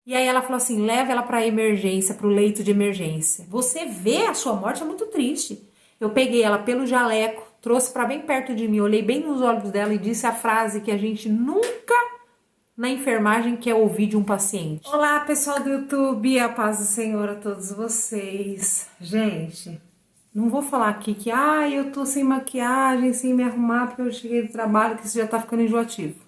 E aí ela falou assim, leva ela pra emergência, pro leito de emergência. Você vê a sua morte é muito triste. Eu peguei ela pelo jaleco, trouxe pra bem perto de mim, olhei bem nos olhos dela e disse a frase que a gente nunca na enfermagem quer ouvir de um paciente. Olá, pessoal do YouTube, a paz do Senhor a todos vocês. Gente, não vou falar aqui que eu tô sem maquiagem, sem me arrumar porque eu cheguei do trabalho, que isso já tá ficando enjoativo.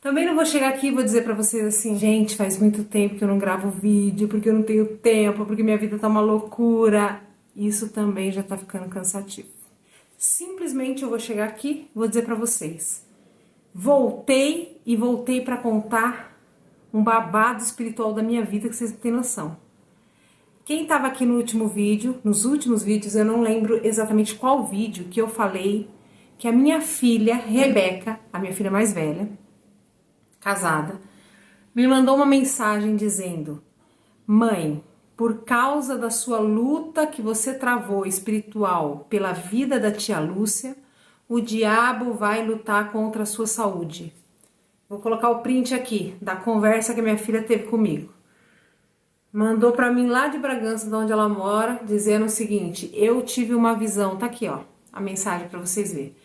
Também não vou chegar aqui e vou dizer pra vocês assim, gente, faz muito tempo que eu não gravo vídeo, porque eu não tenho tempo, porque minha vida tá uma loucura. Isso também já tá ficando cansativo. Simplesmente eu vou chegar aqui e vou dizer pra vocês. Voltei pra contar um babado espiritual da minha vida que vocês não têm noção. Quem tava aqui no último vídeo, nos últimos vídeos, eu não lembro exatamente qual vídeo que eu falei que a minha filha, Rebeca, a minha filha mais velha, casada, me mandou uma mensagem dizendo: mãe, por causa da sua luta que você travou espiritual pela vida da tia Lúcia, o diabo vai lutar contra a sua saúde. Vou colocar o print aqui da conversa que minha filha teve comigo. Mandou pra mim lá de Bragança, de onde ela mora, dizendo o seguinte: eu tive uma visão, tá aqui ó, a mensagem pra vocês verem.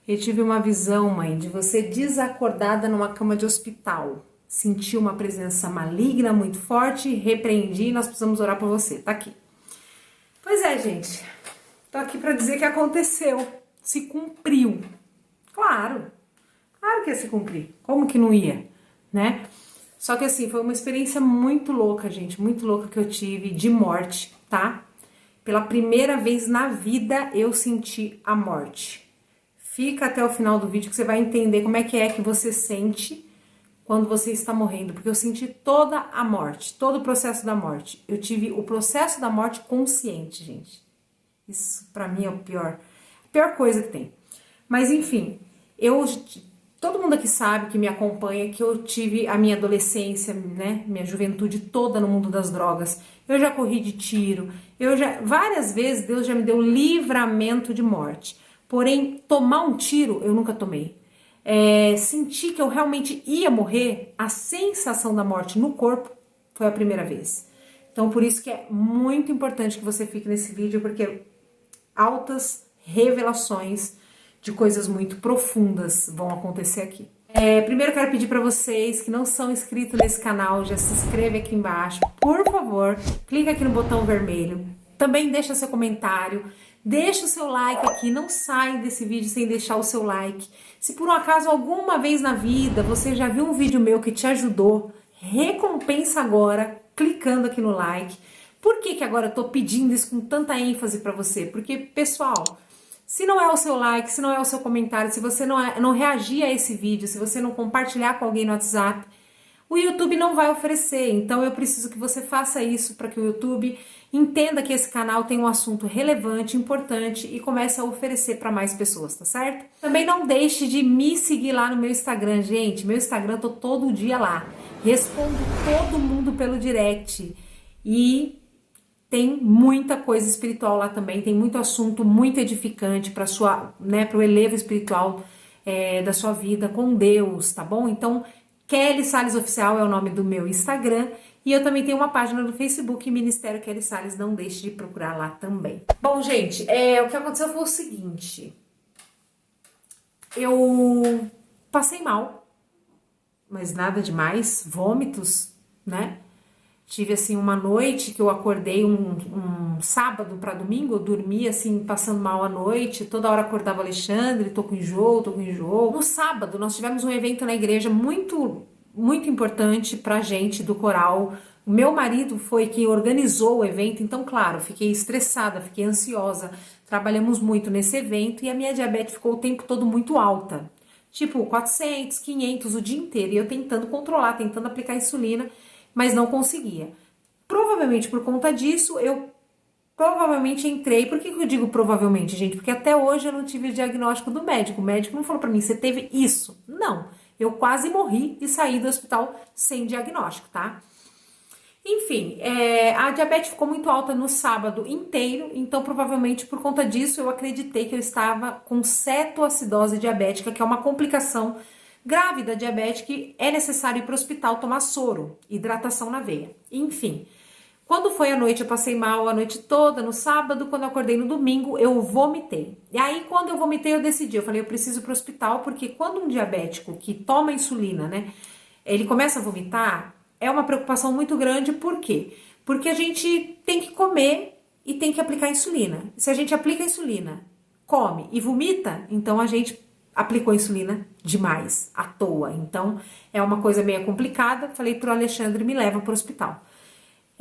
Eu tive uma visão, mãe, de você desacordada numa cama de hospital. Senti uma presença maligna muito forte, repreendi e nós precisamos orar por você. Tá aqui. Pois é, gente. Tô aqui pra dizer que aconteceu. Se cumpriu. Claro. Claro que ia se cumprir. Como que não ia, né? Só que assim, foi uma experiência muito louca, gente. Muito louca que eu tive de morte, tá? Pela primeira vez na vida eu senti a morte. Fica até o final do vídeo que você vai entender como é que você sente quando você está morrendo, porque eu senti toda a morte, todo o processo da morte. Eu tive o processo da morte consciente, gente. Isso pra mim é a pior coisa que tem. Mas enfim, todo mundo aqui sabe que me acompanha que eu tive a minha adolescência, né, minha juventude toda no mundo das drogas. Eu já corri de tiro, várias vezes Deus já me deu livramento de morte. Porém, tomar um tiro eu nunca tomei. Sentir que eu realmente ia morrer, a sensação da morte no corpo foi a primeira vez. Então, por isso que é muito importante que você fique nesse vídeo, porque altas revelações de coisas muito profundas vão acontecer aqui. Primeiro eu quero pedir para vocês que não são inscritos nesse canal, já se inscreve aqui embaixo, por favor, clica aqui no botão vermelho, também deixa seu comentário, deixa o seu like aqui, não sai desse vídeo sem deixar o seu like. Se por um acaso alguma vez na vida você já viu um vídeo meu que te ajudou, recompensa agora clicando aqui no like. Por que agora eu tô pedindo isso com tanta ênfase para você? Porque, pessoal, se não é o seu like, se não é o seu comentário, se você não reagir a esse vídeo, se você não compartilhar com alguém no WhatsApp, o YouTube não vai oferecer. Então eu preciso que você faça isso para que o YouTube entenda que esse canal tem um assunto relevante, importante e comece a oferecer para mais pessoas, tá certo? Também não deixe de me seguir lá no meu Instagram, gente. Meu Instagram, eu tô todo dia lá. Respondo todo mundo pelo direct. E tem muita coisa espiritual lá também, tem muito assunto muito edificante para o elevo espiritual da sua vida com Deus, tá bom? Então, Kelly Salles Oficial é o nome do meu Instagram e eu também tenho uma página no Facebook, Ministério Kelly Salles, não deixe de procurar lá também. Bom, gente, o que aconteceu foi o seguinte, eu passei mal, mas nada demais, vômitos, né? Tive assim uma noite que eu acordei um sábado para domingo, eu dormi assim passando mal à noite, toda hora acordava Alexandre, tô com enjoo. No sábado nós tivemos um evento na igreja muito importante pra gente do coral. O meu marido foi quem organizou o evento, então claro, fiquei estressada, fiquei ansiosa. Trabalhamos muito nesse evento e a minha diabetes ficou o tempo todo muito alta. Tipo 400, 500 o dia inteiro e eu tentando controlar, tentando aplicar insulina, mas não conseguia. Provavelmente por conta disso, eu provavelmente entrei. Por que eu digo provavelmente, gente? Porque até hoje eu não tive o diagnóstico do médico. O médico não falou pra mim, você teve isso. Não, eu quase morri e saí do hospital sem diagnóstico, tá? Enfim, a diabetes ficou muito alta no sábado inteiro, então provavelmente por conta disso eu acreditei que eu estava com cetoacidose diabética, que é uma complicação Grávida, diabética, é necessário ir para o hospital tomar soro, hidratação na veia, enfim. Quando foi à noite, eu passei mal a noite toda, no sábado, quando eu acordei no domingo, eu vomitei. E aí, quando eu vomitei, eu decidi, eu falei, eu preciso ir pro hospital, porque quando um diabético que toma insulina, né, ele começa a vomitar, é uma preocupação muito grande, por quê? Porque a gente tem que comer e tem que aplicar insulina. Se a gente aplica insulina, come e vomita, então a gente aplicou insulina demais, à toa. Então, é uma coisa meio complicada. Falei pro Alexandre, me leva pro hospital.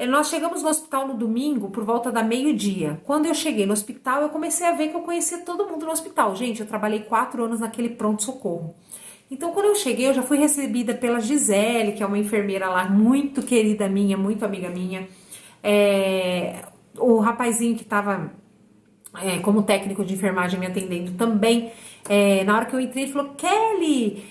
Nós chegamos no hospital no domingo por volta da meio-dia. Quando eu cheguei no hospital, eu comecei a ver que eu conhecia todo mundo no hospital. Gente, eu trabalhei 4 anos naquele pronto-socorro. Então, quando eu cheguei, eu já fui recebida pela Gisele, que é uma enfermeira lá, muito querida minha, muito amiga minha. O rapazinho que estava como técnico de enfermagem me atendendo também, na hora que eu entrei, ele falou, Kelly,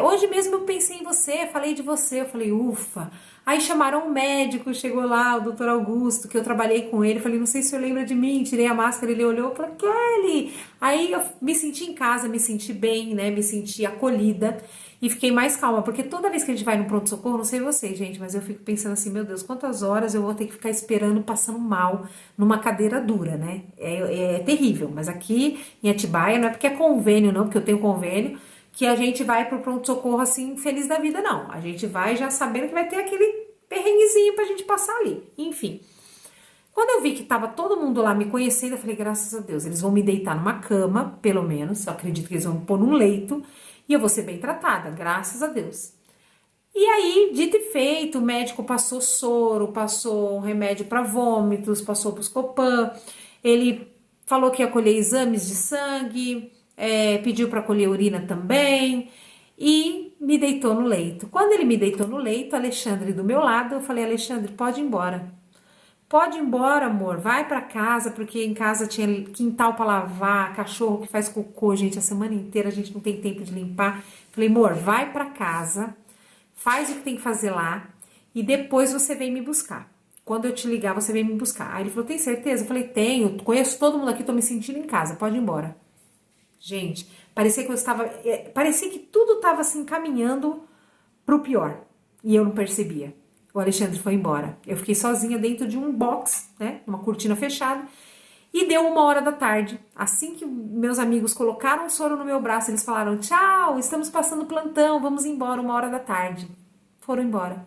hoje mesmo eu pensei em você, falei de você, eu falei, ufa. Aí chamaram um médico, chegou lá, o doutor Augusto, que eu trabalhei com ele, falei, não sei se o senhor lembra de mim, tirei a máscara, ele olhou e falou, Kelly. Aí eu me senti em casa, me senti bem, né, me senti acolhida e fiquei mais calma, porque toda vez que a gente vai no pronto-socorro, não sei vocês, gente, mas eu fico pensando assim, meu Deus, quantas horas eu vou ter que ficar esperando, passando mal, numa cadeira dura, né, é terrível, mas aqui em Atibaia, não é porque é convênio não, porque eu tenho convênio, que a gente vai pro pronto-socorro assim, feliz da vida, não. A gente vai já sabendo que vai ter aquele perrenguezinho pra gente passar ali. Enfim. Quando eu vi que tava todo mundo lá me conhecendo, eu falei, graças a Deus, eles vão me deitar numa cama, pelo menos. Eu acredito que eles vão me pôr num leito e eu vou ser bem tratada, graças a Deus. E aí, dito e feito, o médico passou soro, passou um remédio para vômitos, passou Buscopan, ele falou que ia colher exames de sangue, pediu para colher urina também e me deitou no leito. Quando ele me deitou no leito, Alexandre do meu lado, eu falei, Alexandre, pode ir embora. Pode ir embora, amor, vai pra casa, porque em casa tinha quintal pra lavar, cachorro que faz cocô, gente, a semana inteira a gente não tem tempo de limpar. Falei, amor, vai pra casa, faz o que tem que fazer lá e depois você vem me buscar. Quando eu te ligar, você vem me buscar. Aí ele falou, tem certeza? Eu falei, tenho, conheço todo mundo aqui, tô me sentindo em casa, pode ir embora. Gente, parecia que eu estava, parecia que tudo estava assim caminhando pro pior e eu não percebia. O Alexandre foi embora. Eu fiquei sozinha dentro de um box, né, uma cortina fechada. E deu 1h da tarde. Assim que meus amigos colocaram o soro no meu braço, eles falaram: tchau, estamos passando plantão, vamos embora 1h da tarde. Foram embora.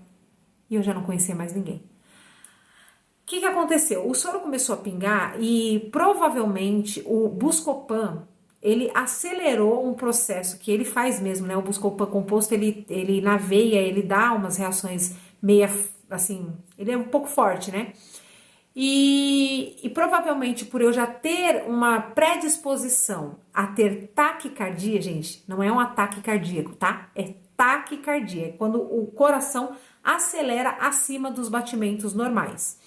E eu já não conhecia mais ninguém. O que aconteceu? O soro começou a pingar e provavelmente o Buscopan, ele acelerou um processo que ele faz mesmo, né? O Buscopan composto, ele na veia, ele dá umas reações meia, assim, ele é um pouco forte, né? E provavelmente por eu já ter uma predisposição a ter taquicardia, gente, não é um ataque cardíaco, tá? É taquicardia, é quando o coração acelera acima dos batimentos normais.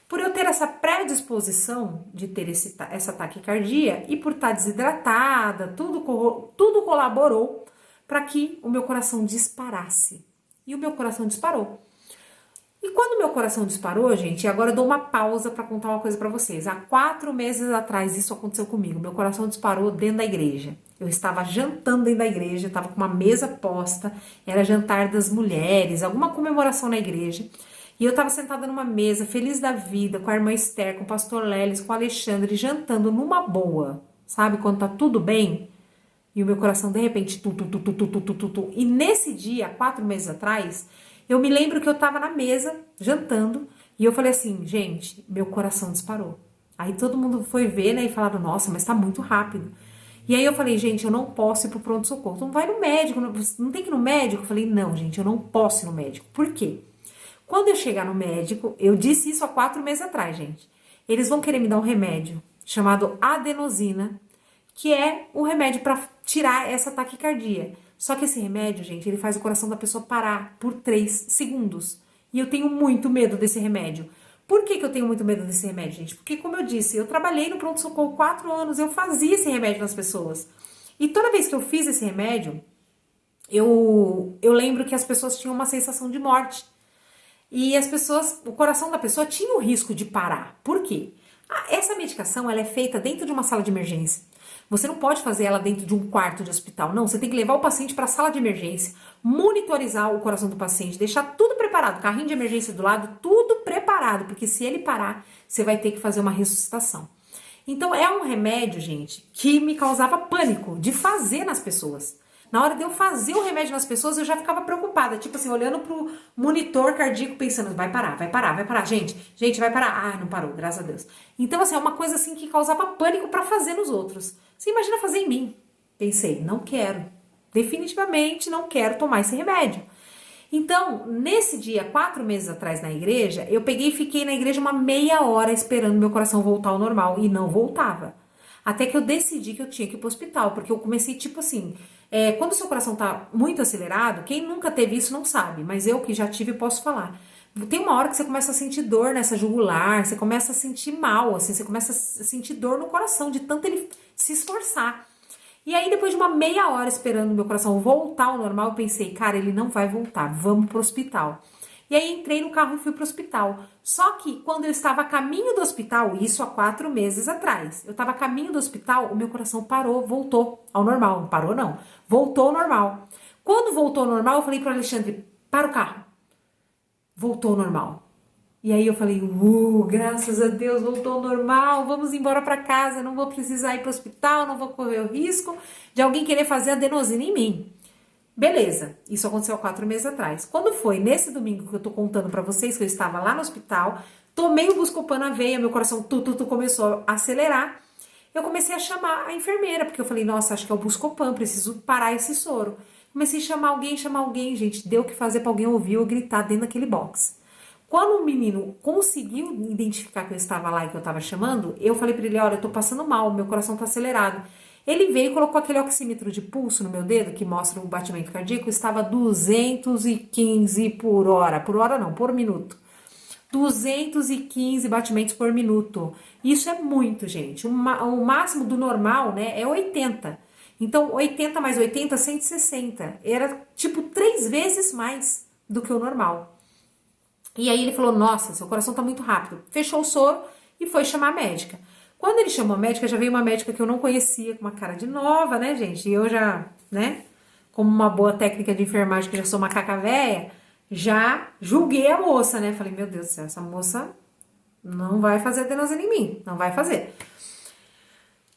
Por eu ter essa predisposição de ter essa taquicardia e por estar desidratada, tudo colaborou para que o meu coração disparasse. E o meu coração disparou. E quando o meu coração disparou, gente, agora eu dou uma pausa para contar uma coisa para vocês. Há 4 meses atrás isso aconteceu comigo. Meu coração disparou dentro da igreja. Eu estava jantando dentro da igreja, estava com uma mesa posta, era jantar das mulheres, alguma comemoração na igreja. E eu tava sentada numa mesa, feliz da vida, com a irmã Esther, com o pastor Lelis, com o Alexandre, jantando numa boa, sabe? Quando tá tudo bem. E o meu coração, de repente, tu. E nesse dia, 4 meses atrás, eu me lembro que eu tava na mesa, jantando, e eu falei assim, gente, meu coração disparou. Aí todo mundo foi ver, né, e falaram, nossa, mas tá muito rápido. E aí eu falei, gente, eu não posso ir pro pronto-socorro. Então vai no médico, não tem que ir no médico? Eu falei, não, gente, eu não posso ir no médico. Por quê? Quando eu chegar no médico, eu disse isso há 4 meses atrás, gente. Eles vão querer me dar um remédio chamado adenosina, que é um remédio para tirar essa taquicardia. Só que esse remédio, gente, ele faz o coração da pessoa parar por 3 segundos. E eu tenho muito medo desse remédio. Por que eu tenho muito medo desse remédio, gente? Porque, como eu disse, eu trabalhei no pronto-socorro 4 anos, eu fazia esse remédio nas pessoas. E toda vez que eu fiz esse remédio, eu lembro que as pessoas tinham uma sensação de morte. E as pessoas, o coração da pessoa tinha o risco de parar. Por quê? Essa medicação ela é feita dentro de uma sala de emergência. Você não pode fazer ela dentro de um quarto de hospital. Não, você tem que levar o paciente para a sala de emergência, monitorizar o coração do paciente, deixar tudo preparado, carrinho de emergência do lado, tudo preparado, porque se ele parar, você vai ter que fazer uma ressuscitação. Então é um remédio, gente, que me causava pânico de fazer nas pessoas. Na hora de eu fazer o remédio nas pessoas, eu já ficava preocupada, tipo assim, olhando pro monitor cardíaco, pensando, vai parar, vai parar, vai parar, gente, vai parar. Ah, não parou, graças a Deus. Então, assim, é uma coisa assim que causava pânico pra fazer nos outros. Você imagina fazer em mim? Pensei, não quero. Definitivamente não quero tomar esse remédio. Então, nesse dia, 4 meses atrás na igreja, eu peguei e fiquei na igreja uma meia hora esperando meu coração voltar ao normal e não voltava. Até que eu decidi que eu tinha que ir pro hospital, porque eu comecei tipo assim, quando o seu coração tá muito acelerado, quem nunca teve isso não sabe, mas eu que já tive posso falar. Tem uma hora que você começa a sentir dor nessa jugular, você começa a sentir mal, assim, você começa a sentir dor no coração, de tanto ele se esforçar. E aí, depois de uma meia hora esperando meu coração voltar ao normal, eu pensei, cara, ele não vai voltar, vamos pro hospital. E aí entrei no carro e fui pro hospital. Só que quando eu estava a caminho do hospital, isso há 4 meses atrás, eu estava a caminho do hospital, o meu coração parou, voltou ao normal. Não parou não, voltou ao normal. Quando voltou ao normal, eu falei pro Alexandre, para o carro. Voltou ao normal. E aí eu falei, graças a Deus, voltou ao normal, vamos embora para casa, não vou precisar ir pro hospital, não vou correr o risco de alguém querer fazer adenosina em mim. Beleza, isso aconteceu há 4 meses atrás. Quando foi nesse domingo que eu tô contando pra vocês que eu estava lá no hospital, tomei o Buscopan na veia, meu coração começou a acelerar. Eu comecei a chamar a enfermeira, porque eu falei, nossa, acho que é o Buscopan, preciso parar esse soro. Comecei a chamar alguém, gente, deu o que fazer pra alguém ouvir ou gritar dentro daquele box. Quando o menino conseguiu identificar que eu estava lá e que eu estava chamando, eu falei pra ele, olha, eu tô passando mal, meu coração tá acelerado. Ele veio e colocou aquele oxímetro de pulso no meu dedo, que mostra o batimento cardíaco, estava 215 por hora. Por hora não, por minuto. 215 batimentos por minuto. Isso é muito, gente. O máximo do normal, né, é 80. Então, 80 mais 80, 160. Era, tipo, 3 vezes mais do que o normal. E aí ele falou, nossa, seu coração tá muito rápido. Fechou o soro e foi chamar a médica. Quando ele chamou a médica, já veio uma médica que eu não conhecia, com uma cara de nova, né, gente? E eu já, né, como uma boa técnica de enfermagem, que já sou macaca véia, já julguei a moça, né? Falei, meu Deus do céu, essa moça não vai fazer adenosina em mim, não vai fazer.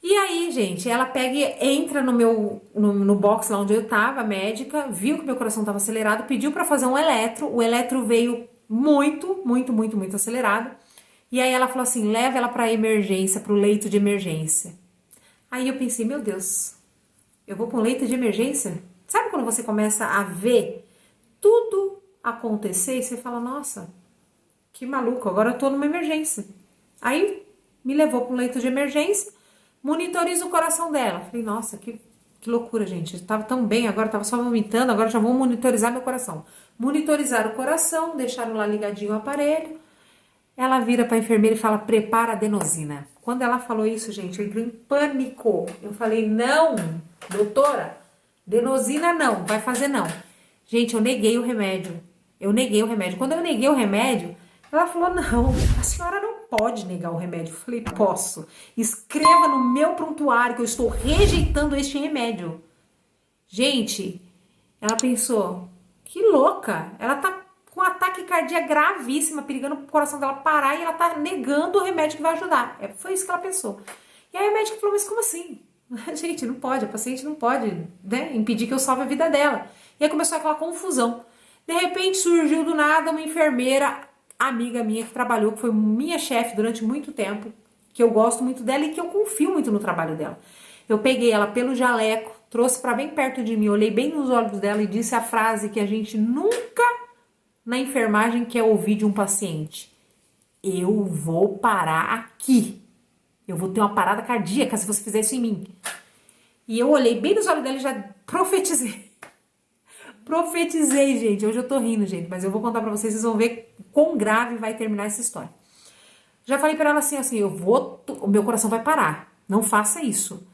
E aí, gente, ela pega e entra no box lá onde eu tava, a médica, viu que meu coração tava acelerado, pediu pra fazer um eletro, o eletro veio muito acelerado. E aí ela falou assim, leva ela pra emergência, pro leito de emergência. Aí eu pensei, meu Deus, eu vou pra um leito de emergência? Sabe quando você começa a ver tudo acontecer e você fala, nossa, que maluco, agora eu tô numa emergência. Aí me levou pra um leito de emergência, monitoriza o coração dela. Falei, nossa, que loucura, gente. Eu tava tão bem, agora tava só vomitando, agora já vou monitorizar meu coração. Monitorizaram o coração, deixaram lá ligadinho o aparelho. Ela vira pra enfermeira e fala, prepara a adenosina. Quando ela falou isso, gente, eu entrei em pânico. Eu falei, não, doutora, adenosina não, vai fazer não. Gente, eu neguei o remédio. Quando eu neguei o remédio, ela falou, não, a senhora não pode negar o remédio. Eu falei, posso. Escreva no meu prontuário que eu estou rejeitando este remédio. Gente, ela pensou, que louca, ela tá com um ataque cardíaco gravíssima, perigando o coração dela parar e ela tá negando o remédio que vai ajudar. Foi isso que ela pensou. E aí o médico falou, mas como assim? Gente, não pode, a paciente não pode, né, impedir que eu salve a vida dela. E aí começou aquela confusão. De repente surgiu do nada uma enfermeira, amiga minha, que trabalhou, que foi minha chefe durante muito tempo, que eu gosto muito dela e que eu confio muito no trabalho dela. Eu peguei ela pelo jaleco, trouxe pra bem perto de mim, olhei bem nos olhos dela e disse a frase que a gente nunca na enfermagem quer ouvir de um paciente. Eu vou parar aqui. Eu vou ter uma parada cardíaca se você fizer isso em mim. E eu olhei bem nos olhos dela e já profetizei. Profetizei, gente. Hoje eu tô rindo, gente, mas eu vou contar pra vocês vão ver quão grave vai terminar essa história. Já falei pra ela assim, o meu coração vai parar. Não faça isso.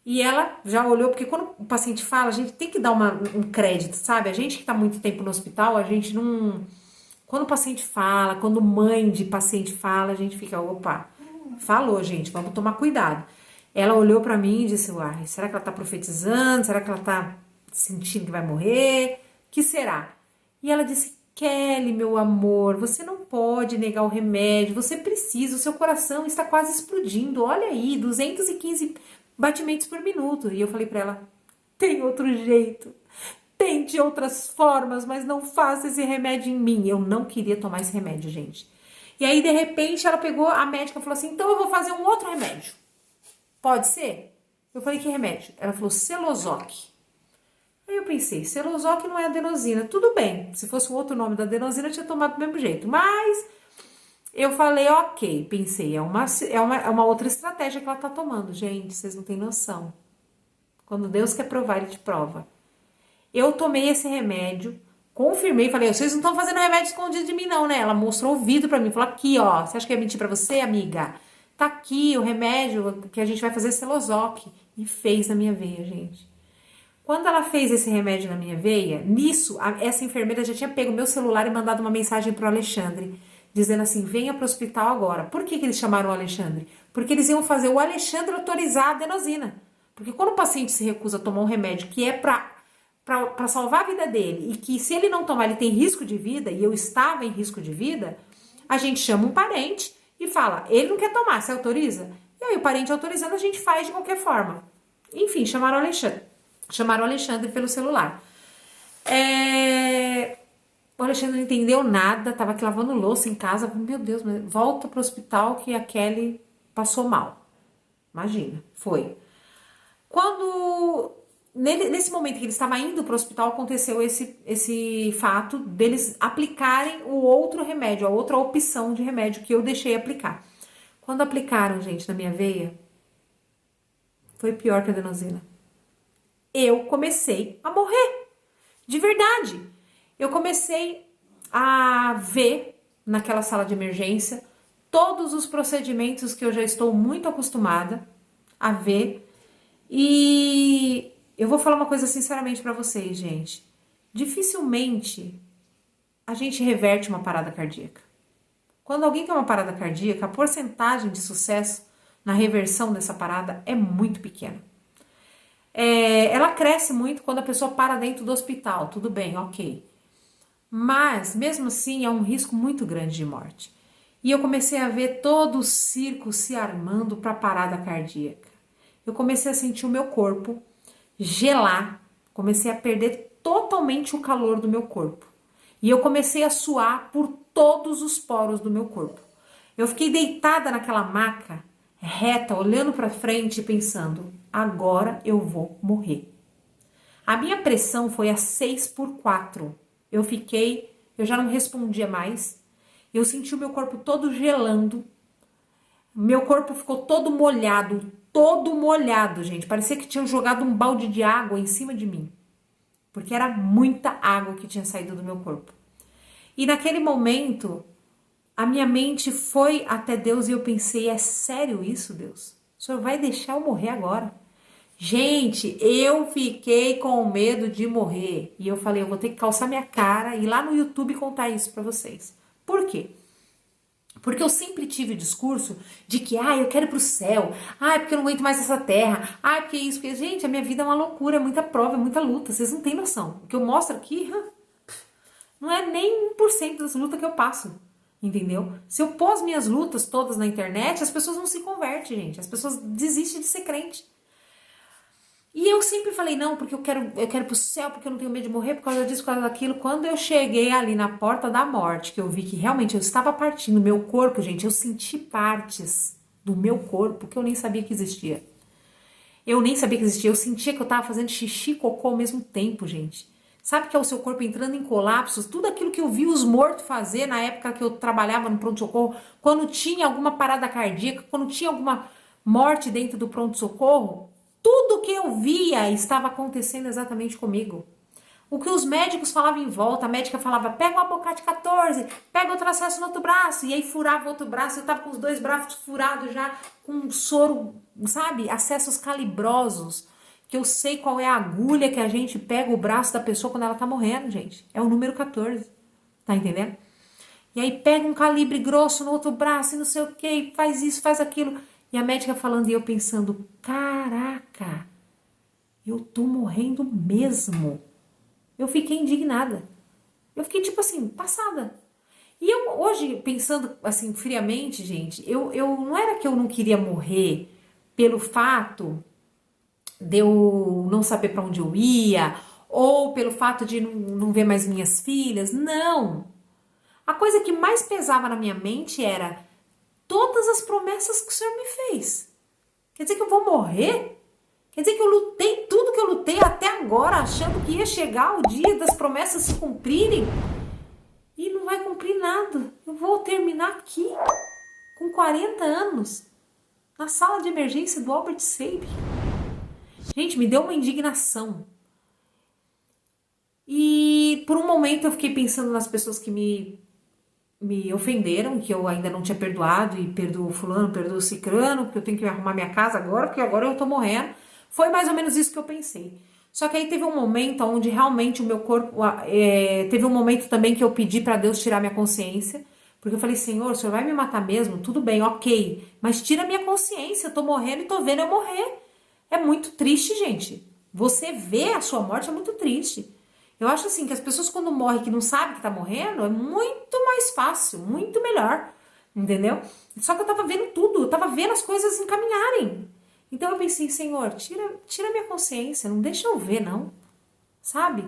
E ela já olhou, porque quando o paciente fala, a gente tem que dar um crédito, sabe? A gente que tá muito tempo no hospital, a gente não... Quando o paciente fala, quando mãe de paciente fala, a gente fica, opa, falou, gente, vamos tomar cuidado. Ela olhou pra mim e disse, uai, será que ela tá profetizando? Será que ela tá sentindo que vai morrer? Que será? E ela disse, Kelly, meu amor, você não pode negar o remédio, você precisa, o seu coração está quase explodindo, olha aí, 215 batimentos por minuto. E eu falei pra ela, tem outro jeito, tente outras formas, mas não faça esse remédio em mim. Eu não queria tomar esse remédio, gente. E aí, de repente, ela pegou, a médica falou assim, então eu vou fazer um outro remédio. Pode ser? Eu falei, que remédio? Ela falou, Celozoc. Aí eu pensei, Celozoc não é adenosina. Tudo bem, se fosse um outro nome da adenosina, eu tinha tomado do mesmo jeito. Mas eu falei, ok, pensei, é uma outra estratégia que ela tá tomando. Gente, vocês não têm noção. Quando Deus quer provar, Ele te prova. Eu tomei esse remédio, confirmei, falei, vocês não estão fazendo remédio escondido de mim não, né? Ela mostrou o vidro pra mim, falou, aqui ó, você acha que é mentir pra você, amiga? Tá aqui o remédio que a gente vai fazer Celozoc. E fez na minha veia, gente. Quando ela fez esse remédio na minha veia, nisso, essa enfermeira já tinha pego meu celular e mandado uma mensagem pro Alexandre, dizendo assim, venha pro hospital agora. Por que eles chamaram o Alexandre? Porque eles iam fazer o Alexandre autorizar a adenosina. Porque quando o paciente se recusa a tomar um remédio que é para salvar a vida dele, e que se ele não tomar ele tem risco de vida, e eu estava em risco de vida, a gente chama um parente e fala, ele não quer tomar, você autoriza? E aí o parente autorizando a gente faz de qualquer forma. Enfim, chamaram o Alexandre pelo celular. O Alexandre não entendeu nada, tava aqui lavando louça em casa, meu Deus, volta pro hospital que a Kelly passou mal. Imagina, foi. Quando, nesse momento que ele estava indo para o hospital, aconteceu esse fato deles aplicarem o outro remédio, a outra opção de remédio que eu deixei aplicar. Quando aplicaram, gente, na minha veia, foi pior que a adenosina. Eu comecei a morrer, de verdade. Eu comecei a ver naquela sala de emergência todos os procedimentos que eu já estou muito acostumada a ver. E eu vou falar uma coisa sinceramente pra vocês, gente. Dificilmente a gente reverte uma parada cardíaca. Quando alguém tem uma parada cardíaca, a porcentagem de sucesso na reversão dessa parada é muito pequena. Ela cresce muito quando a pessoa para dentro do hospital, tudo bem, ok. Mas, mesmo assim, é um risco muito grande de morte. E eu comecei a ver todo o circo se armando para a parada cardíaca. Eu comecei a sentir o meu corpo gelar, comecei a perder totalmente o calor do meu corpo. E eu comecei a suar por todos os poros do meu corpo. Eu fiquei deitada naquela maca, reta, olhando para frente e pensando, agora eu vou morrer. A minha pressão foi a 6/4. Eu já não respondia mais. Eu senti o meu corpo todo gelando. Meu corpo ficou todo molhado, gente. Parecia que tinham jogado um balde de água em cima de mim. Porque era muita água que tinha saído do meu corpo. E naquele momento, a minha mente foi até Deus e eu pensei, é sério isso, Deus? O Senhor vai deixar eu morrer agora? Gente, eu fiquei com medo de morrer. E eu falei, eu vou ter que calçar minha cara e ir lá no YouTube contar isso pra vocês. Por quê? Porque eu sempre tive o discurso de que, eu quero ir pro céu, porque eu não aguento mais essa terra, porque isso, porque, gente, a minha vida é uma loucura, é muita prova, é muita luta, vocês não têm noção. O que eu mostro aqui não é nem 1% das lutas que eu passo, entendeu? Se eu pôr as minhas lutas todas na internet, as pessoas não se convertem, gente, as pessoas desistem de ser crente. E eu sempre falei, não, porque eu quero ir pro céu, porque eu não tenho medo de morrer, por causa disso, por causa daquilo. Quando eu cheguei ali na porta da morte, que eu vi que realmente eu estava partindo, meu corpo, gente, eu senti partes do meu corpo que eu nem sabia que existia. Eu sentia que eu estava fazendo xixi e cocô ao mesmo tempo, gente. Sabe que é o seu corpo entrando em colapsos? Tudo aquilo que eu vi os mortos fazer na época que eu trabalhava no pronto-socorro, quando tinha alguma parada cardíaca, quando tinha alguma morte dentro do pronto-socorro, tudo que eu via estava acontecendo exatamente comigo. O que os médicos falavam em volta, a médica falava, pega o abocate 14, pega outro acesso no outro braço, e aí furava o outro braço, eu tava com os dois braços furados já, com um soro, sabe, acessos calibrosos, que eu sei qual é a agulha que a gente pega o braço da pessoa quando ela tá morrendo, gente. É o número 14, tá entendendo? E aí pega um calibre grosso no outro braço e não sei o que, faz isso, faz aquilo. E a médica falando e eu pensando, caraca, eu tô morrendo mesmo. Eu fiquei indignada. Eu fiquei tipo assim, passada. E eu hoje, pensando assim, friamente, gente, eu não era que eu não queria morrer pelo fato de eu não saber para onde eu ia, ou pelo fato de não ver mais minhas filhas. Não. A coisa que mais pesava na minha mente era todas as promessas que o Senhor me fez. Quer dizer que eu vou morrer? Quer dizer que eu lutei tudo que eu lutei até agora, achando que ia chegar o dia das promessas se cumprirem? E não vai cumprir nada. Eu vou terminar aqui, com 40 anos, na sala de emergência do Albert Sabin. Gente, me deu uma indignação. E por um momento eu fiquei pensando nas pessoas que me ofenderam, que eu ainda não tinha perdoado, e perdoo fulano, perdoo cicrano, porque eu tenho que arrumar minha casa agora, porque agora eu tô morrendo. Foi mais ou menos isso que eu pensei. Só que aí teve um momento onde realmente o meu corpo... teve um momento também que eu pedi para Deus tirar minha consciência, porque eu falei, Senhor, o Senhor vai me matar mesmo? Tudo bem, ok, mas tira minha consciência, eu tô morrendo e tô vendo eu morrer. É muito triste, gente. Você vê a sua morte é muito triste. Eu acho assim que as pessoas quando morrem que não sabem que tá morrendo, é muito mais fácil, muito melhor, entendeu? Só que eu tava vendo tudo, eu tava vendo as coisas encaminharem. Então eu pensei, Senhor, tira minha consciência, não deixa eu ver não, sabe?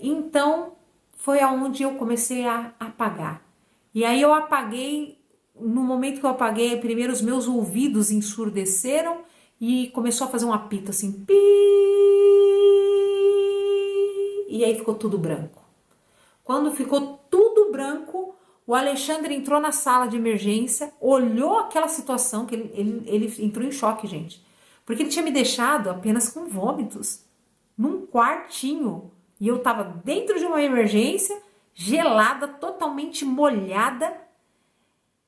Então foi aonde eu comecei a apagar. E aí eu apaguei, no momento que eu apaguei, primeiro os meus ouvidos ensurdeceram e começou a fazer um apito assim, pi, e aí ficou tudo branco. Quando ficou tudo branco, o Alexandre entrou na sala de emergência, olhou aquela situação, que ele entrou em choque, gente. Porque ele tinha me deixado apenas com vômitos, num quartinho. E eu tava dentro de uma emergência, gelada, totalmente molhada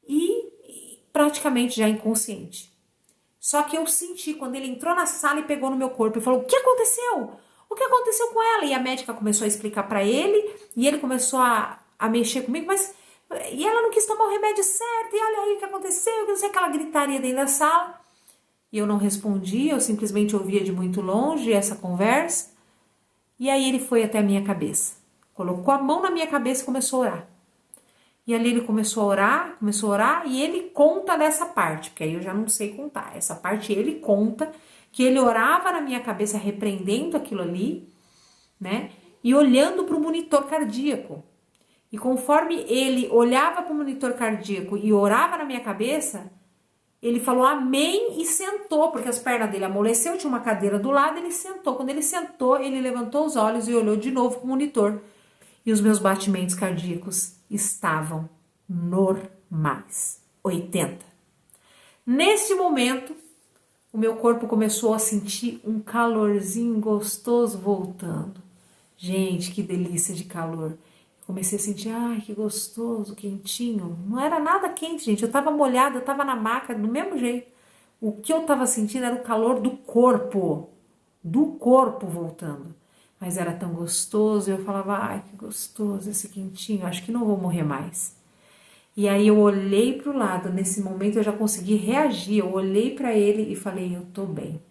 e praticamente já inconsciente. Só que eu senti, quando ele entrou na sala e pegou no meu corpo e falou, o que aconteceu? O que aconteceu com ela? E a médica começou a explicar pra ele, e ele começou a mexer comigo, mas... E ela não quis tomar o remédio certo, e olha aí o que aconteceu, não sei, aquela gritaria dentro da sala. E eu não respondi, eu simplesmente ouvia de muito longe essa conversa. E aí ele foi até a minha cabeça, colocou a mão na minha cabeça e começou a orar. E ali ele começou a orar, e ele conta dessa parte, porque aí eu já não sei contar. Essa parte ele conta que ele orava na minha cabeça, repreendendo aquilo ali, né? E olhando para o monitor cardíaco. E conforme ele olhava para o monitor cardíaco e orava na minha cabeça, ele falou amém e sentou, porque as pernas dele amoleceu, tinha uma cadeira do lado, ele sentou. Quando ele sentou, ele levantou os olhos e olhou de novo para o monitor. E os meus batimentos cardíacos estavam normais, 80. Nesse momento, o meu corpo começou a sentir um calorzinho gostoso voltando. Gente, que delícia de calor. Comecei a sentir, ai, que gostoso, quentinho. Não era nada quente, gente. Eu tava molhada, eu tava na maca do mesmo jeito. O que eu tava sentindo era o calor do corpo voltando. Mas era tão gostoso, eu falava, ai, que gostoso esse quentinho, acho que não vou morrer mais. E aí eu olhei para o lado, nesse momento eu já consegui reagir, eu olhei para ele e falei, eu tô bem.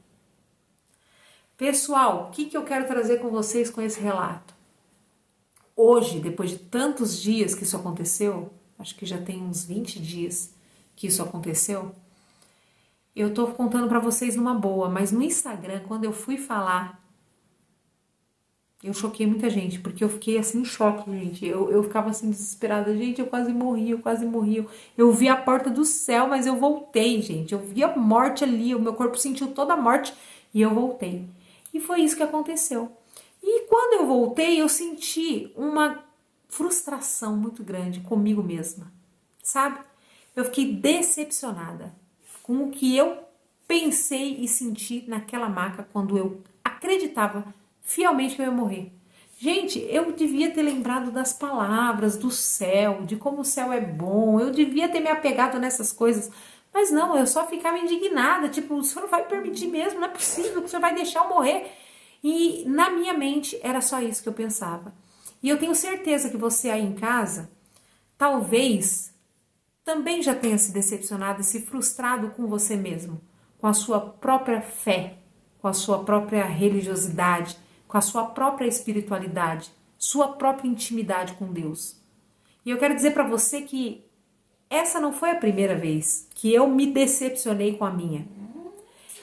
Pessoal, o que eu quero trazer com vocês com esse relato? Hoje, depois de tantos dias que isso aconteceu, acho que já tem uns 20 dias que isso aconteceu, eu tô contando para vocês numa boa, mas no Instagram, quando eu fui falar, eu choquei muita gente, porque eu fiquei assim em choque, gente. Eu ficava assim desesperada. Gente, eu quase morri, eu quase morri. Eu vi a porta do céu, mas eu voltei, gente. Eu vi a morte ali, o meu corpo sentiu toda a morte e eu voltei. E foi isso que aconteceu. E quando eu voltei, eu senti uma frustração muito grande comigo mesma, sabe? Eu fiquei decepcionada com o que eu pensei e senti naquela maca quando eu acreditava fielmente que eu ia morrer. Gente, eu devia ter lembrado das palavras, do céu, de como o céu é bom, eu devia ter me apegado nessas coisas, mas não, eu só ficava indignada, tipo, o senhor não vai permitir mesmo, não é possível que o senhor vai deixar eu morrer. E na minha mente era só isso que eu pensava. E eu tenho certeza que você aí em casa, talvez também já tenha se decepcionado e se frustrado com você mesmo, com a sua própria fé, com a sua própria religiosidade, com a sua própria espiritualidade, sua própria intimidade com Deus. E eu quero dizer para você que essa não foi a primeira vez que eu me decepcionei com a minha.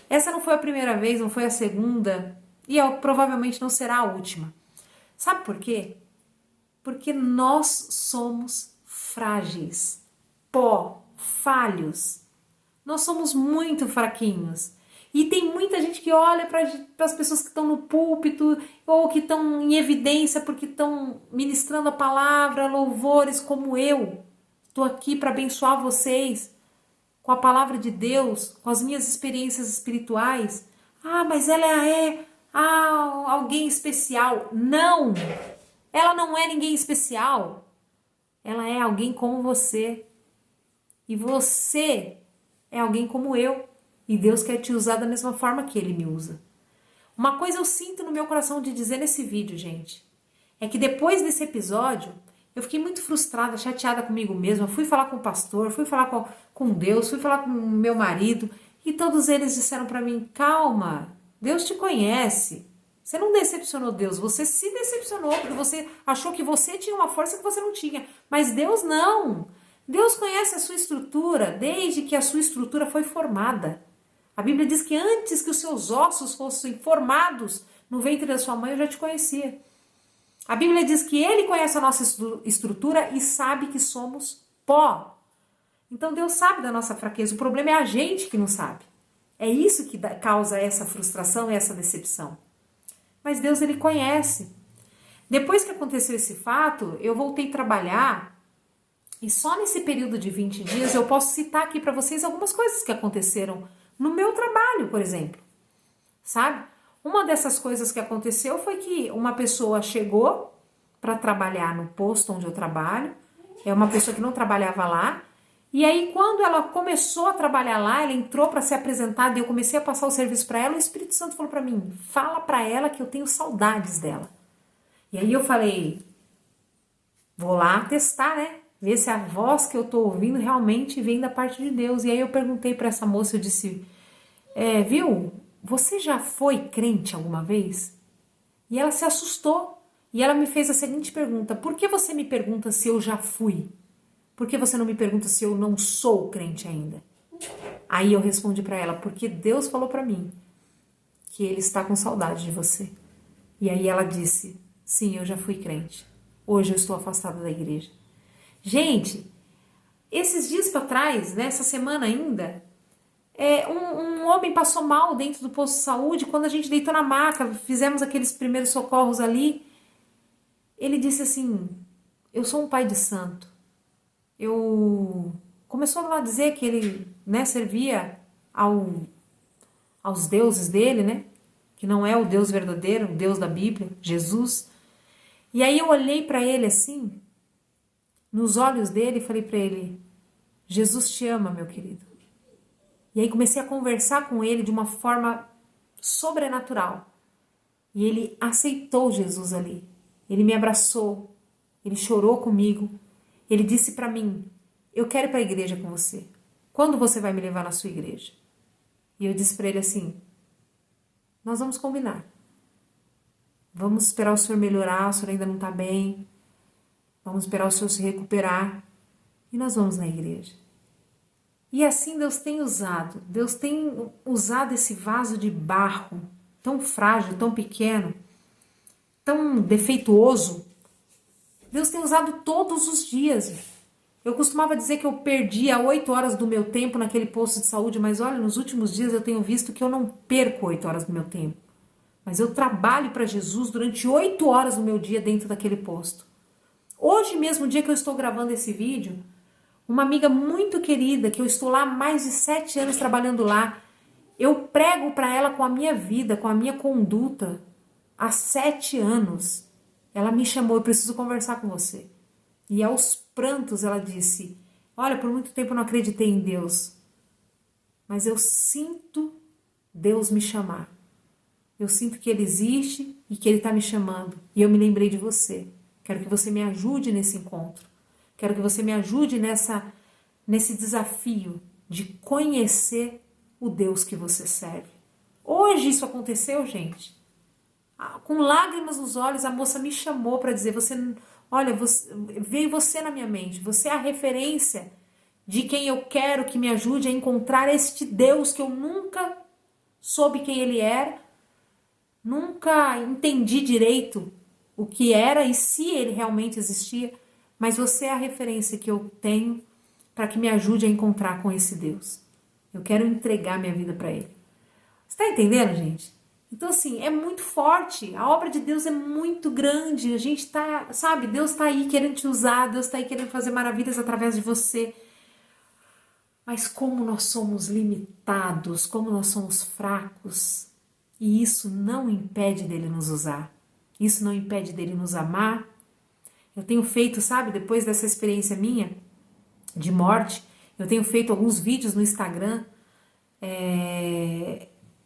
Essa não foi a primeira vez, não foi a segunda e provavelmente não será a última. Sabe por quê? Porque nós somos frágeis, pó, falhos. Nós somos muito fraquinhos. E tem muita gente que olha para as pessoas que estão no púlpito ou que estão em evidência porque estão ministrando a palavra, louvores como eu. Estou aqui para abençoar vocês com a palavra de Deus, com as minhas experiências espirituais. Ah, mas ela é alguém especial. Não! Ela não é ninguém especial. Ela é alguém como você. E você é alguém como eu. E Deus quer te usar da mesma forma que Ele me usa. Uma coisa eu sinto no meu coração de dizer nesse vídeo, gente, é que depois desse episódio, eu fiquei muito frustrada, chateada comigo mesma. Fui falar com o pastor, fui falar com Deus, fui falar com meu marido. E todos eles disseram para mim, calma, Deus te conhece. Você não decepcionou Deus, você se decepcionou porque você achou que você tinha uma força que você não tinha. Mas Deus não. Deus conhece a sua estrutura desde que a sua estrutura foi formada. A Bíblia diz que antes que os seus ossos fossem formados no ventre da sua mãe, eu já te conhecia. A Bíblia diz que Ele conhece a nossa estrutura e sabe que somos pó. Então Deus sabe da nossa fraqueza. O problema é a gente que não sabe. É isso que causa essa frustração e essa decepção. Mas Deus, Ele conhece. Depois que aconteceu esse fato, eu voltei a trabalhar e só nesse período de 20 dias eu posso citar aqui para vocês algumas coisas que aconteceram no meu trabalho, por exemplo. Sabe? Uma dessas coisas que aconteceu foi que uma pessoa chegou para trabalhar no posto onde eu trabalho, é uma pessoa que não trabalhava lá, e aí quando ela começou a trabalhar lá, ela entrou para se apresentar e eu comecei a passar o serviço para ela, o Espírito Santo falou para mim, fala para ela que eu tenho saudades dela. E aí eu falei, vou lá testar, né? Ver se a voz que eu tô ouvindo realmente vem da parte de Deus. E aí eu perguntei para essa moça, eu disse, viu, você já foi crente alguma vez? E ela se assustou. E ela me fez a seguinte pergunta, por que você me pergunta se eu já fui? Por que você não me pergunta se eu não sou crente ainda? Aí eu respondi para ela, porque Deus falou para mim que Ele está com saudade de você. E aí ela disse, sim, eu já fui crente. Hoje eu estou afastada da igreja. Gente, esses dias para trás, nessa semana ainda, um homem passou mal dentro do posto de saúde. Quando a gente deitou na maca, fizemos aqueles primeiros socorros ali, ele disse assim, eu sou um pai de santo. Começou lá a dizer que ele, né, servia aos deuses dele, né, que não é o Deus verdadeiro, o Deus da Bíblia, Jesus. E aí eu olhei para ele assim, nos olhos dele, e falei para ele, Jesus te ama, meu querido. E aí comecei a conversar com ele de uma forma sobrenatural. E ele aceitou Jesus ali. Ele me abraçou, ele chorou comigo. Ele disse para mim, eu quero ir para a igreja com você. Quando você vai me levar na sua igreja? E eu disse para ele assim, nós vamos combinar. Vamos esperar o senhor melhorar, o senhor ainda não está bem. Vamos esperar o senhor se recuperar. E nós vamos na igreja. E assim Deus tem usado esse vaso de barro, tão frágil, tão pequeno, tão defeituoso. Deus tem usado todos os dias. Eu costumava dizer que eu perdia 8 horas do meu tempo naquele posto de saúde, mas olha, nos últimos dias eu tenho visto que eu não perco 8 horas do meu tempo. Mas eu trabalho para Jesus durante 8 horas do meu dia dentro daquele posto. Hoje mesmo, o dia que eu estou gravando esse vídeo, uma amiga muito querida, que eu estou lá há mais de 7 anos trabalhando lá, eu prego para ela com a minha vida, com a minha conduta, há 7 anos. Ela me chamou, eu preciso conversar com você. E aos prantos ela disse, olha, por muito tempo eu não acreditei em Deus, mas eu sinto Deus me chamar. Eu sinto que Ele existe e que Ele está me chamando. E eu me lembrei de você. Quero que você me ajude nesse encontro. Quero que você me ajude nesse desafio de conhecer o Deus que você serve. Hoje isso aconteceu, gente. Com lágrimas nos olhos, a moça me chamou para dizer, olha, veio você na minha mente, você é a referência de quem eu quero que me ajude a encontrar este Deus que eu nunca soube quem ele era, nunca entendi direito o que era e se ele realmente existia, mas você é a referência que eu tenho para que me ajude a encontrar com esse Deus. Eu quero entregar minha vida para ele. Você está entendendo, gente? Então, assim, é muito forte. A obra de Deus é muito grande. A gente tá, sabe, Deus está aí querendo te usar, Deus está aí querendo fazer maravilhas através de você. Mas como nós somos limitados, como nós somos fracos, e isso não impede dele nos usar. Isso não impede dele nos amar. Eu tenho feito, sabe, depois dessa experiência minha de morte, eu tenho feito alguns vídeos no Instagram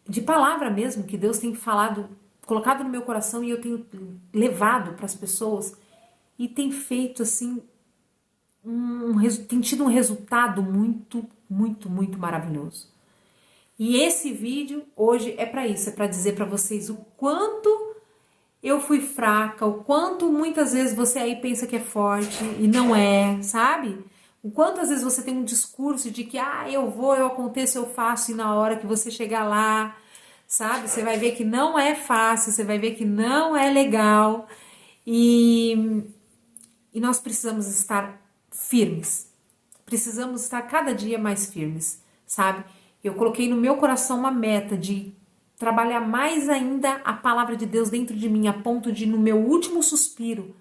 de palavra mesmo, que Deus tem falado, colocado no meu coração e eu tenho levado para as pessoas e tem feito assim, tem tido um resultado muito, muito, muito maravilhoso. E esse vídeo hoje é para isso, é para dizer para vocês o quanto eu fui fraca, o quanto muitas vezes você aí pensa que é forte e não é, sabe? O quanto às vezes você tem um discurso de que eu vou, eu aconteço, eu faço, e na hora que você chegar lá, sabe? Você vai ver que não é fácil, você vai ver que não é legal e nós precisamos estar firmes, precisamos estar cada dia mais firmes, sabe? Eu coloquei no meu coração uma meta de trabalhar mais ainda a palavra de Deus dentro de mim, a ponto de no meu último suspiro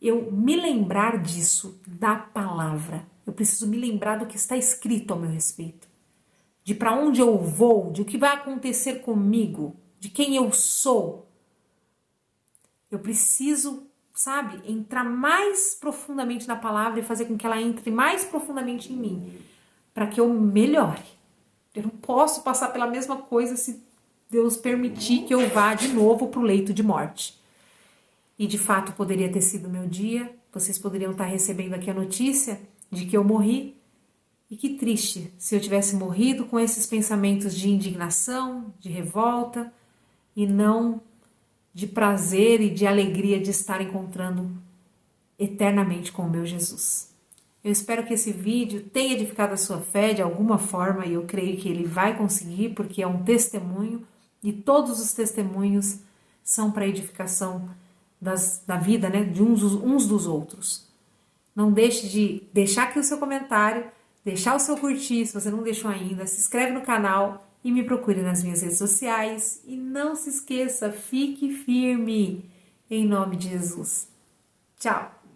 eu me lembrar disso, da palavra. Eu preciso me lembrar do que está escrito ao meu respeito, de para onde eu vou, de o que vai acontecer comigo, de quem eu sou. Eu preciso, sabe, entrar mais profundamente na palavra e fazer com que ela entre mais profundamente em mim, para que eu melhore. Eu não posso passar pela mesma coisa se Deus permitir que eu vá de novo para o leito de morte. E de fato poderia ter sido meu dia, vocês poderiam estar recebendo aqui a notícia de que eu morri. E que triste se eu tivesse morrido com esses pensamentos de indignação, de revolta e não de prazer e de alegria de estar encontrando eternamente com o meu Jesus. Eu espero que esse vídeo tenha edificado a sua fé de alguma forma e eu creio que ele vai conseguir porque é um testemunho e todos os testemunhos são para edificação da vida, né, de uns dos outros. Não deixe de deixar aqui o seu comentário, deixar o seu curtir se você não deixou ainda, se inscreve no canal e me procure nas minhas redes sociais. E não se esqueça, fique firme em nome de Jesus. Tchau!